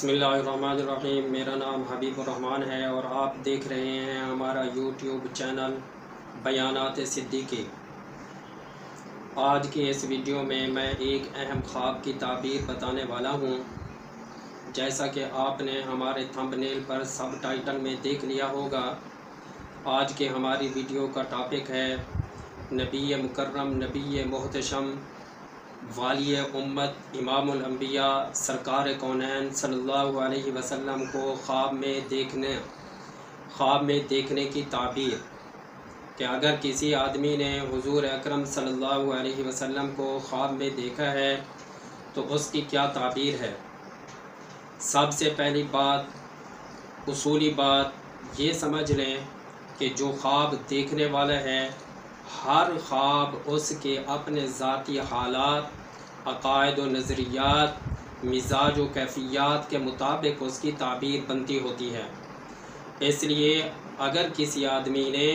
بسم اللہ الرحمن الرحیم۔ میرا نام حبیب الرحمن ہے اور آپ دیکھ رہے ہیں ہمارا یوٹیوب چینل بیانات صدیقی۔ آج کی اس ویڈیو میں ایک اہم خواب کی تعبیر بتانے والا ہوں۔ جیسا کہ آپ نے ہمارے تھمبنیل پر سب ٹائٹل میں دیکھ لیا ہوگا، آج کے ہماری ویڈیو کا ٹاپک ہے نبی مکرم، نبی محتشم، والی امت، امام الانبیاء، سرکار کونین صلی اللہ علیہ وسلم کو خواب میں دیکھنے کی تعبیر، کہ اگر کسی آدمی نے حضور اکرم صلی اللہ علیہ وسلم کو خواب میں دیکھا ہے تو اس کی کیا تعبیر ہے۔ سب سے پہلی بات، اصولی بات یہ سمجھ لیں کہ جو خواب دیکھنے والا ہے، ہر خواب اس کے اپنے ذاتی حالات، عقائد و نظریات، مزاج و کیفیات کے مطابق اس کی تعبیر بنتی ہوتی ہے۔ اس لیے اگر کسی آدمی نے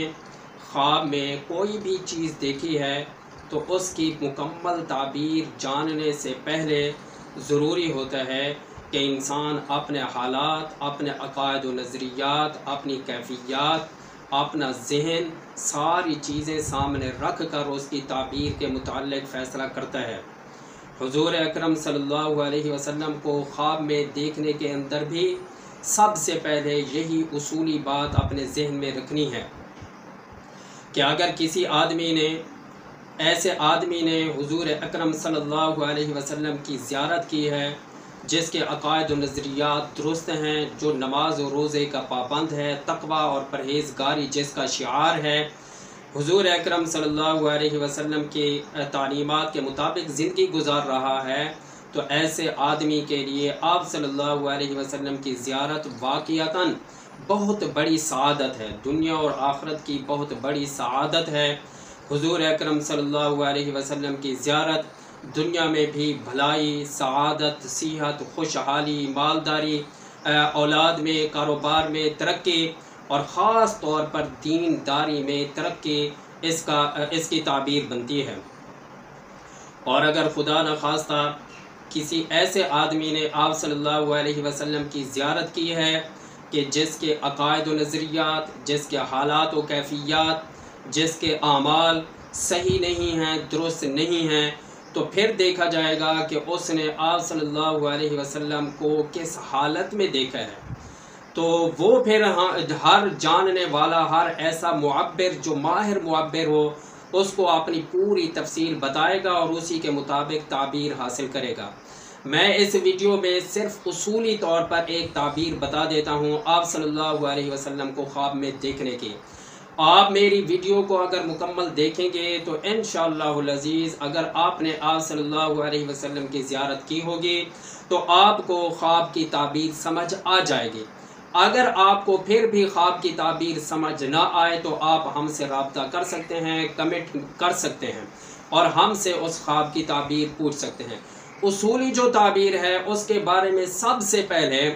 خواب میں کوئی بھی چیز دیکھی ہے تو اس کی مکمل تعبیر جاننے سے پہلے ضروری ہوتا ہے کہ انسان اپنے حالات، اپنے عقائد و نظریات، اپنی کیفیات، اپنا ذہن، ساری چیزیں سامنے رکھ کر اس کی تعبیر کے متعلق فیصلہ کرتا ہے۔ حضور اکرم صلی اللہ علیہ وسلم کو خواب میں دیکھنے کے اندر بھی سب سے پہلے یہی اصولی بات اپنے ذہن میں رکھنی ہے کہ اگر کسی ایسے آدمی نے حضور اکرم صلی اللہ علیہ وسلم کی زیارت کی ہے، جس کے عقائد و نظریات درست ہیں، جو نماز و روزے کا پابند ہے، تقوی اور پرہیزگاری جس کا شعار ہے، حضور اکرم صلی اللہ علیہ وسلم کی تعلیمات کے مطابق زندگی گزار رہا ہے، تو ایسے آدمی کے لیے آپ صلی اللہ علیہ وسلم کی زیارت واقعتاً بہت بڑی سعادت ہے، دنیا اور آخرت کی بہت بڑی سعادت ہے۔ حضور اکرم صلی اللہ علیہ وسلم کی زیارت دنیا میں بھی بھلائی، سعادت، صحت، خوشحالی، مالداری، اولاد میں، کاروبار میں ترقی اور خاص طور پر دینداری میں ترقی اس کی تعبیر بنتی ہے۔ اور اگر خدا نخواستہ کسی ایسے آدمی نے آپ صلی اللہ علیہ وسلم کی زیارت کی ہے کہ جس کے عقائد و نظریات، جس کے حالات و کیفیات، جس کے اعمال صحیح نہیں ہیں، درست نہیں ہیں، تو پھر دیکھا جائے گا کہ اس نے آپ صلی اللہ علیہ وسلم کو کس حالت میں دیکھا ہے۔ تو وہ پھر ہر جاننے والا، ہر ایسا معبر جو ماہر معبر ہو، اس کو اپنی پوری تفصیل بتائے گا اور اسی کے مطابق تعبیر حاصل کرے گا۔ میں اس ویڈیو میں صرف اصولی طور پر ایک تعبیر بتا دیتا ہوں آپ صلی اللہ علیہ وسلم کو خواب میں دیکھنے کی۔ آپ میری ویڈیو کو اگر مکمل دیکھیں گے تو انشاءاللہ العزیز، اگر آپ نے آپ صلی اللہ علیہ وسلم کی زیارت کی ہوگی تو آپ کو خواب کی تعبیر سمجھ آ جائے گی۔ اگر آپ کو پھر بھی خواب کی تعبیر سمجھ نہ آئے تو آپ ہم سے رابطہ کر سکتے ہیں، کمنٹ کر سکتے ہیں اور ہم سے اس خواب کی تعبیر پوچھ سکتے ہیں۔ اصولی جو تعبیر ہے اس کے بارے میں سب سے پہلے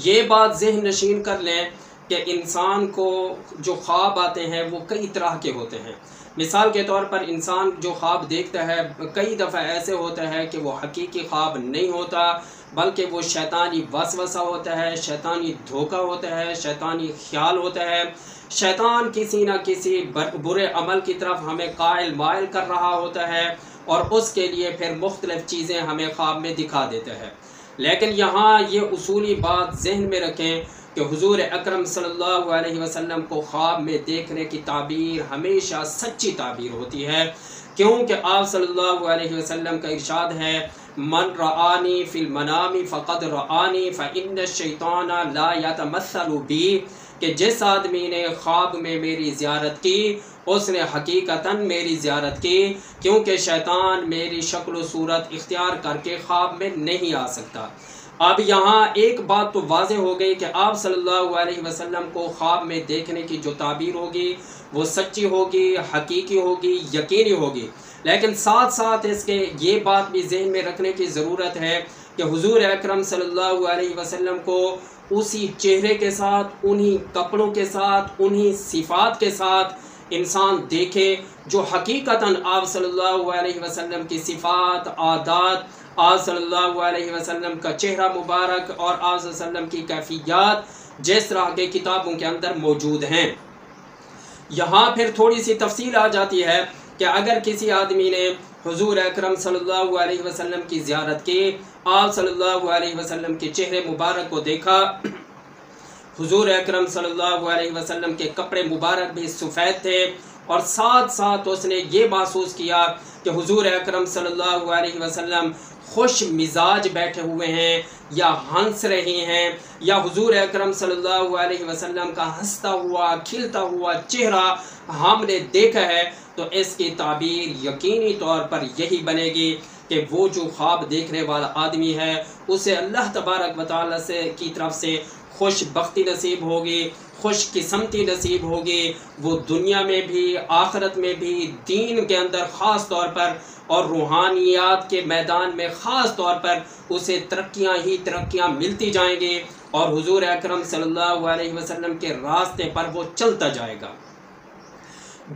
یہ بات ذہن نشین کر لیں کہ انسان کو جو خواب آتے ہیں وہ کئی طرح کے ہوتے ہیں۔ مثال کے طور پر انسان جو خواب دیکھتا ہے کئی دفعہ ایسے ہوتا ہے کہ وہ حقیقی خواب نہیں ہوتا، بلکہ وہ شیطانی وسوسہ ہوتا ہے، شیطانی دھوکہ ہوتا ہے، شیطانی خیال ہوتا ہے۔ شیطان کسی نہ کسی برے عمل کی طرف ہمیں قائل مائل کر رہا ہوتا ہے اور اس کے لیے پھر مختلف چیزیں ہمیں خواب میں دکھا دیتا ہے۔ لیکن یہاں یہ اصولی بات ذہن میں رکھیں کہ حضور اکرم صلی اللہ علیہ وسلم کو خواب میں دیکھنے کی تعبیر ہمیشہ سچی تعبیر ہوتی ہے، کیونکہ آپ صلی اللہ علیہ وسلم کا ارشاد ہے، من رآنی فی المنام فقد رآنی فإن الشیطان لا یتمثل بی، کہ جس آدمی نے خواب میں میری زیارت کی اس نے حقیقتاً میری زیارت کی، کیونکہ شیطان میری شکل و صورت اختیار کر کے خواب میں نہیں آ سکتا۔ اب یہاں ایک بات تو واضح ہو گئی کہ آپ صلی اللہ علیہ وسلم کو خواب میں دیکھنے کی جو تعبیر ہوگی وہ سچی ہوگی، حقیقی ہوگی، یقینی ہوگی۔ لیکن ساتھ ساتھ اس کے یہ بات بھی ذہن میں رکھنے کی ضرورت ہے کہ حضور اکرم صلی اللہ علیہ وسلم کو اسی چہرے کے ساتھ، انہی کپڑوں کے ساتھ، انہی صفات کے ساتھ انسان دیکھے جو حقیقتاً آپ صلی اللہ علیہ وسلم کی صفات، عادات، آپ صلی اللہ علیہ وسلم کا چہرہ مبارک اور آپ صلی اللہ علیہ وسلم کی کیفیات جس طرح کے کتابوں کے اندر موجود ہیں۔ یہاں پھر تھوڑی سی تفصیل آ جاتی ہے کہ اگر کسی آدمی نے حضور اکرم صلی اللہ علیہ وسلم کی زیارت کی، آپ صلی اللہ علیہ وسلم کے چہرے مبارک کو دیکھا، حضور اکرم صلی اللہ علیہ وسلم کے کپڑے مبارک بھی سفید تھے، اور ساتھ ساتھ اس نے یہ محسوس کیا کہ حضور اکرم صلی اللہ علیہ وسلم خوش مزاج بیٹھے ہوئے ہیں یا ہنس رہے ہیں، یا حضور اکرم صلی اللہ علیہ وسلم کا ہنستا ہوا کھلتا ہوا چہرہ ہم نے دیکھا ہے، تو اس کی تعبیر یقینی طور پر یہی بنے گی کہ وہ جو خواب دیکھنے والا آدمی ہے اسے اللہ تبارک و تعالیٰ کی طرف سے خوش بختی نصیب ہوگی، خوش قسمتی نصیب ہوگی، وہ دنیا میں بھی آخرت میں بھی، دین کے اندر خاص طور پر اور روحانیات کے میدان میں خاص طور پر اسے ترقیاں ہی ترقیاں ملتی جائیں گی، اور حضور اکرم صلی اللہ علیہ وسلم کے راستے پر وہ چلتا جائے گا۔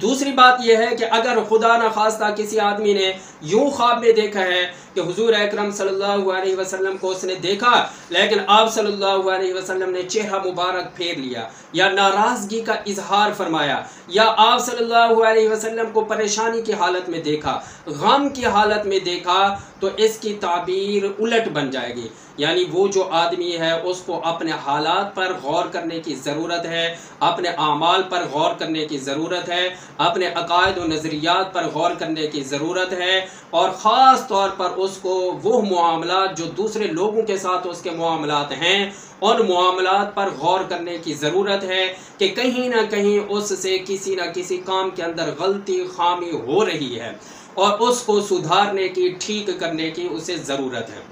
دوسری بات یہ ہے کہ اگر خدا نخواستہ کسی آدمی نے یوں خواب میں دیکھا ہے کہ حضور اکرم صلی اللہ علیہ وسلم کو اس نے دیکھا لیکن آپ صلی اللہ علیہ وسلم نے چہرہ مبارک پھیر لیا یا ناراضگی کا اظہار فرمایا، یا آپ صلی اللہ علیہ وسلم کو پریشانی کی حالت میں دیکھا، غم کی حالت میں دیکھا، تو اس کی تعبیر الٹ بن جائے گی۔ یعنی وہ جو آدمی ہے اس کو اپنے حالات پر غور کرنے کی ضرورت ہے، اپنے اعمال پر غور کرنے کی ضرورت ہے، اپنے عقائد و نظریات پر غور کرنے کی ضرورت ہے، اور خاص طور پر اس کو وہ معاملات جو دوسرے لوگوں کے ساتھ اس کے معاملات ہیں ان معاملات پر غور کرنے کی ضرورت ہے کہ کہیں نہ کہیں اس سے کسی نہ کسی کام کے اندر غلطی خامی ہو رہی ہے، اور اس کو سدھارنے کی ٹھیک کرنے کی اسے ضرورت ہے۔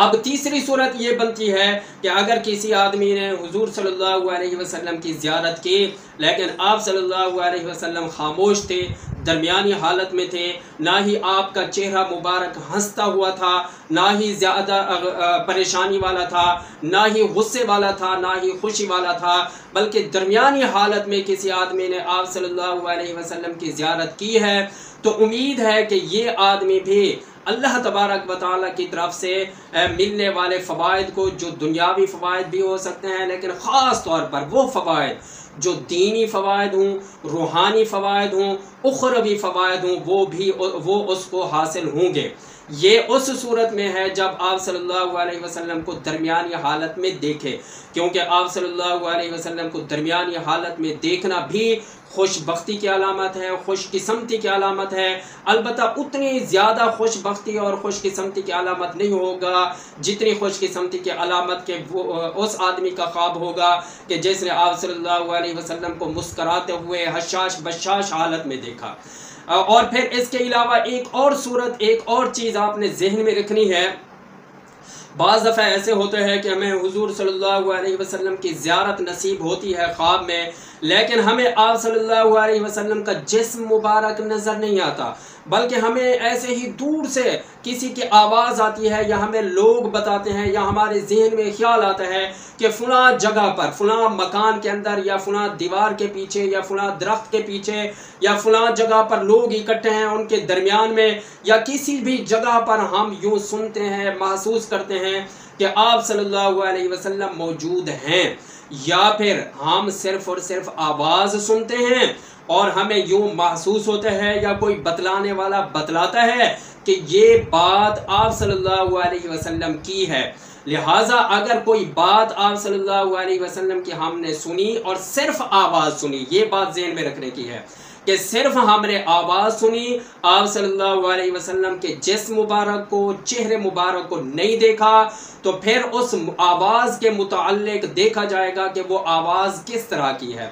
اب تیسری صورت یہ بنتی ہے کہ اگر کسی آدمی نے حضور صلی اللہ علیہ وسلم کی زیارت کی لیکن آپ صلی اللہ علیہ وسلم خاموش تھے، درمیانی حالت میں تھے، نہ ہی آپ کا چہرہ مبارک ہنستا ہوا تھا، نہ ہی زیادہ پریشانی والا تھا، نہ ہی غصے والا تھا، نہ ہی خوشی والا تھا، بلکہ درمیانی حالت میں کسی آدمی نے آپ صلی اللہ علیہ وسلم کی زیارت کی ہے، تو امید ہے کہ یہ آدمی بھی اللہ تبارک و تعالیٰ کی طرف سے ملنے والے فوائد کو، جو دنیاوی فوائد بھی ہو سکتے ہیں لیکن خاص طور پر وہ فوائد جو دینی فوائد ہوں، روحانی فوائد ہوں، اخروی فوائد ہوں، وہ اس کو حاصل ہوں گے۔ یہ اس صورت میں ہے جب آپ صلی اللہ علیہ وسلم کو درمیانی حالت میں دیکھے، کیونکہ آپ صلی اللہ علیہ وسلم کو درمیانی حالت میں دیکھنا بھی خوش بختی کی علامت ہے، خوش قسمتی کی علامت ہے۔ البتہ اتنی زیادہ خوش بختی اور خوش قسمتی کی علامت نہیں ہوگا جتنی خوش قسمتی کی علامت کے اس آدمی کا خواب ہوگا کہ جس نے آپ صلی اللہ علیہ وسلم کو مسکراتے ہوئے حشاش بشاش حالت میں دیکھا۔ اور پھر اس کے علاوہ ایک اور صورت، ایک اور چیز آپ نے ذہن میں رکھنی ہے۔ بعض دفعہ ایسے ہوتے ہیں کہ ہمیں حضور صلی اللہ علیہ وسلم کی زیارت نصیب ہوتی ہے خواب میں، لیکن ہمیں آپ صلی اللہ علیہ وسلم کا جسم مبارک نظر نہیں آتا، بلکہ ہمیں ایسے ہی دور سے کسی کی آواز آتی ہے، یا ہمیں لوگ بتاتے ہیں، یا ہمارے ذہن میں خیال آتا ہے کہ فلاں جگہ پر، فلاں مکان کے اندر، یا فلاں دیوار کے پیچھے، یا فلاں درخت کے پیچھے، یا فلاں جگہ پر لوگ اکٹھے ہیں، ان کے درمیان میں یا کسی بھی جگہ پر ہم یوں سنتے ہیں، محسوس کرتے ہیں کہ آپ صلی اللہ علیہ وسلم موجود ہیں، یا پھر ہم صرف اور صرف آواز سنتے ہیں اور ہمیں یوں محسوس ہوتا ہے یا کوئی بتلانے والا بتلاتا ہے کہ یہ بات آپ صلی اللہ علیہ وسلم کی ہے۔ لہٰذا اگر کوئی بات آپ صلی اللہ علیہ وسلم کی ہم نے سنی اور صرف آواز سنی، یہ بات ذہن میں رکھنے کی ہے کہ صرف ہم نے آواز سنی، آپ صلی اللہ علیہ وسلم کے جسم مبارک کو، چہرے مبارک کو نہیں دیکھا، تو پھر اس آواز کے متعلق دیکھا جائے گا کہ وہ آواز کس طرح کی ہے۔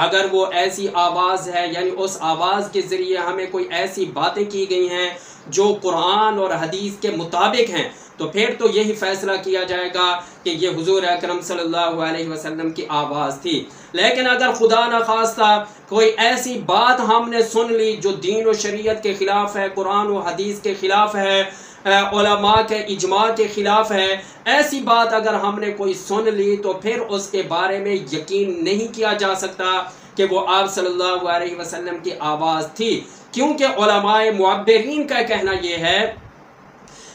اگر وہ ایسی آواز ہے، یعنی اس آواز کے ذریعے ہمیں کوئی ایسی باتیں کی گئی ہیں جو قرآن اور حدیث کے مطابق ہیں، تو پھر تو یہی فیصلہ کیا جائے گا کہ یہ حضور اکرم صلی اللہ علیہ وسلم کی آواز تھی۔ لیکن اگر خدا نخواستہ کوئی ایسی بات ہم نے سن لی جو دین و شریعت کے خلاف ہے، قرآن و حدیث کے خلاف ہے، علماء کے اجماع کے خلاف ہے، ایسی بات اگر ہم نے کوئی سن لی تو پھر اس کے بارے میں یقین نہیں کیا جا سکتا کہ وہ آپ صلی اللہ علیہ وسلم کی آواز تھی، کیونکہ علماء معبرین کا کہنا یہ ہے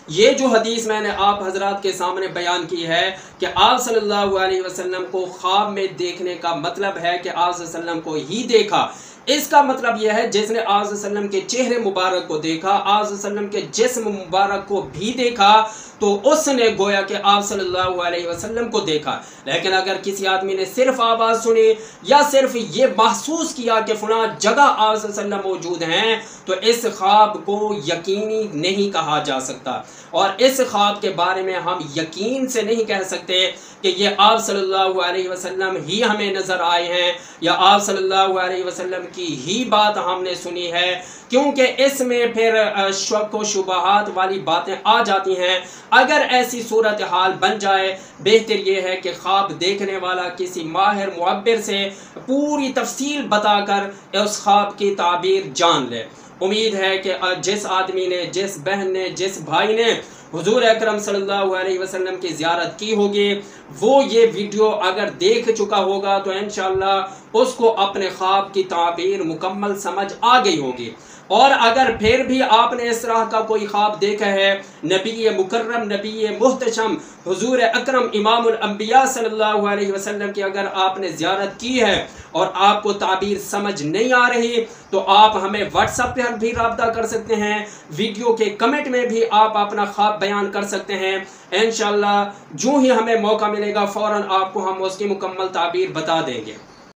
یہ جو حدیث میں نے آپ حضرات کے سامنے بیان کی ہے کہ آپ صلی اللہ علیہ وسلم کو خواب میں دیکھنے کا مطلب ہے کہ آپ صلی اللہ علیہ وسلم کو ہی دیکھا، اس کا مطلب یہ ہے جس نے آپ صلی اللہ علیہ وسلم کے چہرے مبارک کو دیکھا، آپ صلی اللہ علیہ وسلم کے جسم مبارک کو بھی دیکھا، تو اس نے گویا کہ آپ صلی اللہ علیہ وسلم کو دیکھا۔ لیکن اگر کسی آدمی نے صرف آواز سنی یا صرف یہ محسوس کیا کہ فلاں جگہ آپ صلی اللہ علیہ وسلم موجود ہیں، تو اس خواب کو یقینی نہیں کہا جا سکتا، اور اس خواب کے بارے میں ہم یقین سے نہیں کہہ سکتے کہ یہ آپ صلی اللہ علیہ وسلم ہی ہمیں نظر آئے ہیں یا آپ صلی اللہ علیہ وسلم کی ہی بات ہم نے سنی ہے، کیونکہ اس میں پھر شک و شبہات والی باتیں آ جاتی ہیں۔ اگر ایسی صورتحال بن جائے، بہتر یہ ہے کہ خواب دیکھنے والا کسی ماہر معبر سے پوری تفصیل بتا کر اس خواب کی تعبیر جان لے۔ امید ہے کہ جس آدمی نے، جس بہن نے، جس بھائی نے حضور اکرم صلی اللہ علیہ وسلم کی زیارت کی ہوگی، وہ یہ ویڈیو اگر دیکھ چکا ہوگا تو انشاءاللہ اس کو اپنے خواب کی تعبیر مکمل سمجھ آ گئی ہوگی۔ اور اگر پھر بھی آپ نے اس طرح کا کوئی خواب دیکھا ہے، نبی مکرم، نبی محتشم، حضور اکرم امام الانبیاء صلی اللہ علیہ وسلم کی اگر آپ نے زیارت کی ہے اور آپ کو تعبیر سمجھ نہیں آ رہی، تو آپ ہمیں واٹس ایپ پر بھی رابطہ کر سکتے ہیں، ویڈیو کے کمنٹ میں بھی آپ اپنا خواب بیان کر سکتے ہیں۔ انشاءاللہ جو ہی ہمیں موقع ملے گا فوراً آپ کو ہم اس کی مکمل تعبیر بتا دیں گے۔